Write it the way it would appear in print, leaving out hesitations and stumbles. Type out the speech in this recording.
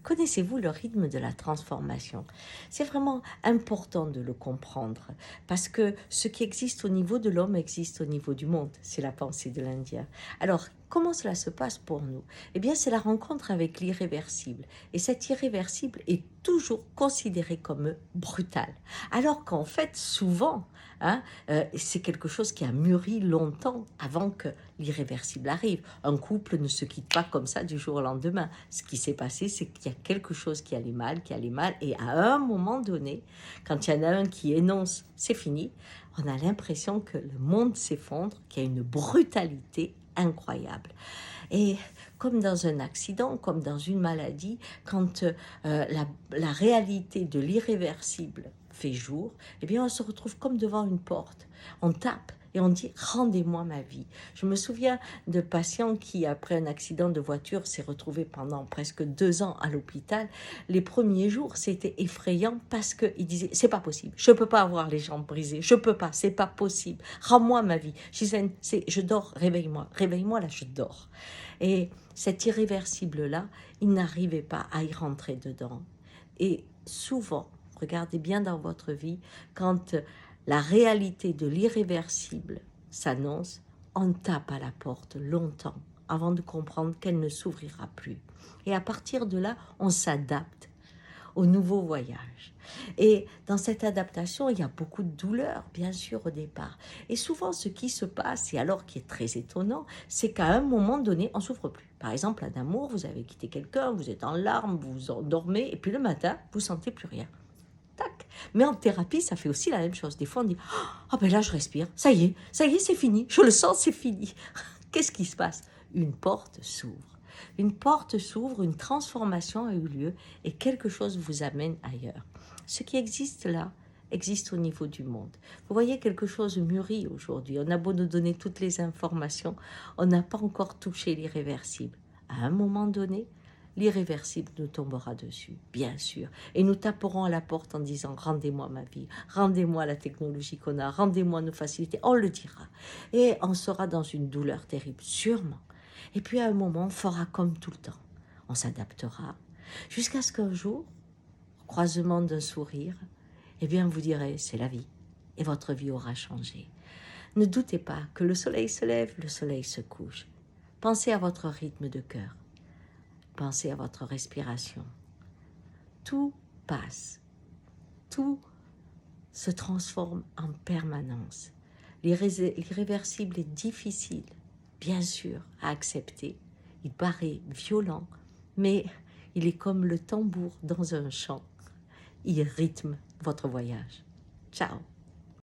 Connaissez-vous le rythme de la transformation? C'est vraiment important de le comprendre parce que ce qui existe au niveau de l'homme existe au niveau du monde. C'est la pensée de l'Indien. Alors, comment cela se passe pour nous? Eh bien, c'est la rencontre avec l'irréversible. Et cet irréversible est toujours considéré comme brutal. Alors qu'en fait, souvent, c'est quelque chose qui a mûri longtemps avant que l'irréversible arrive. Un couple ne se quitte pas comme ça du jour au lendemain. Ce qui s'est passé, c'est qu'il y a quelque chose qui allait mal, et à un moment donné, quand il y en a un qui énonce « c'est fini », on a l'impression que le monde s'effondre, qu'il y a une brutalité incroyable. Et comme dans un accident, comme dans une maladie, quand la réalité de l'irréversible fait jour, eh bien on se retrouve comme devant une porte. On tape et on dit « rendez-moi ma vie ». Je me souviens de patients qui, après un accident de voiture, s'est retrouvé pendant presque 2 ans à l'hôpital. Les premiers jours, c'était effrayant parce qu'ils disaient « c'est pas possible, je peux pas avoir les jambes brisées, je peux pas, c'est pas possible, rends-moi ma vie ». Gisèle, je dors, réveille-moi là, je dors. Et cet irréversible-là, il n'arrivait pas à y rentrer dedans. Et souvent, regardez bien dans votre vie, quand la réalité de l'irréversible s'annonce, on tape à la porte longtemps avant de comprendre qu'elle ne s'ouvrira plus. Et à partir de là, on s'adapte au nouveau voyage. Et dans cette adaptation, il y a beaucoup de douleur, bien sûr, au départ. Et souvent, ce qui se passe, et alors qui est très étonnant, c'est qu'à un moment donné, on ne souffre plus. Par exemple, un amour, vous avez quitté quelqu'un, vous êtes en larmes, vous vous endormez, et puis le matin, vous ne sentez plus rien. Tac. Mais en thérapie, ça fait aussi la même chose. Des fois, on dit « Ah ben là, je respire, ça y est, c'est fini, je le sens, c'est fini. » Qu'est-ce qui se passe? Une porte s'ouvre. Une porte s'ouvre, une transformation a eu lieu et quelque chose vous amène ailleurs. Ce qui existe là existe au niveau du monde. Vous voyez, quelque chose mûrit aujourd'hui. On a beau nous donner toutes les informations, on n'a pas encore touché l'irréversible. À un moment donné, l'irréversible nous tombera dessus, bien sûr. Et nous taperons à la porte en disant « rendez-moi ma vie, rendez-moi la technologie qu'on a, rendez-moi nos facilités ». On le dira. Et on sera dans une douleur terrible, sûrement. Et puis à un moment, on fera comme tout le temps. On s'adaptera jusqu'à ce qu'un jour, au croisement d'un sourire, eh bien vous direz « c'est la vie » et votre vie aura changé. Ne doutez pas que le soleil se lève, le soleil se couche. Pensez à votre rythme de cœur. Pensez à votre respiration. Tout passe. Tout se transforme en permanence. L'irréversible est difficile, bien sûr, à accepter. Il paraît violent, mais il est comme le tambour dans un chant. Il rythme votre voyage. Ciao!